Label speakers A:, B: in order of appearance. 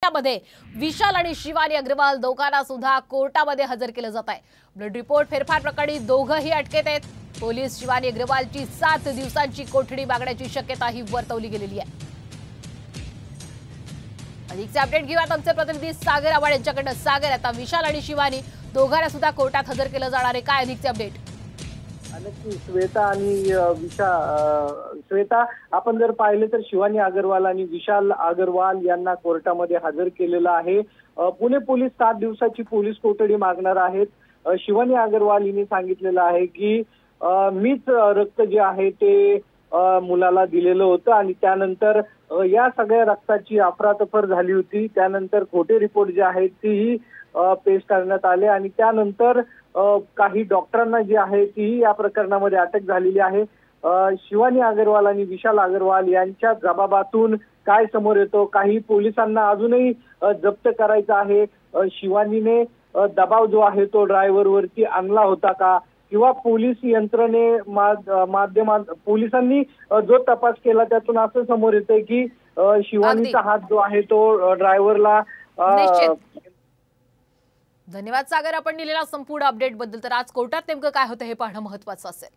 A: कोर्टामध्ये विशाल आणि शिवानी अग्रवाल दोघांना सुद्धा कोर्टामध्ये हजर केलं जात आहे। ब्लड रिपोर्ट फेरफार प्रकरणी दोघंही अटकेत आहेत। पोलीस शिवानी अग्रवालची 7 दिवसांची कोठडी मागण्याची शक्यताही वर्तवली गेलेली आहे। अधिकचे अपडेट घेऊयात आमचे प्रतिनिधी सागर आव्हाड यांच्याकडून। सागर, आता विशाल आणि शिवानी दोघांना सुद्धा कोर्टात हजर केलं जाणार आहे, काय अधिकचे अपडेट?
B: श्वेता आणि श्वेता, आपण जर पाहिले तर शिवानी अग्रवाल आणि विशाल अग्रवाल यांना कोर्टामध्ये हजर केलेलं आहे। पुणे पोलीस 7 दिवसाची पोलीस कोठडी मागणार आहेत। शिवानी अग्रवाल यांनी सांगितलेलं आहे की मीच रक्त जे आहे ते मुलाला दिलेलं होतं आणि त्यानंतर या सगळ्या रक्ताची अफरातफर झाली होती। त्यानंतर खोटे रिपोर्ट जे आहेत तेही पेश करण्यात आले आणि त्यानंतर काही डॉक्टरांना जे आहे ती या प्रकरणामध्ये अटक झालेली आहे। शिवानी अग्रवाल आणि विशाल अग्रवाल यांच्या जबाबातून काय समोर येतो, काही पोलिसांना अजूनही जप्त करायचा आहे। शिवानीने दबाव जो आहे तो ड्रायव्हरवरती आणला होता का, किंवा पोलीस यंत्रणे माध्यमात पोलिसांनी जो तपास केला त्यातून असं समोर येतंय की शिवानीचा हात जो आहे तो ड्रायव्हरला।
A: धन्यवाद सागर, आपण दिलेल्या संपूर्ण अपडेट बद्दल। तर आज कोर्टात नेमकं काय होतं हे पाहणं महत्त्वाचं असेल।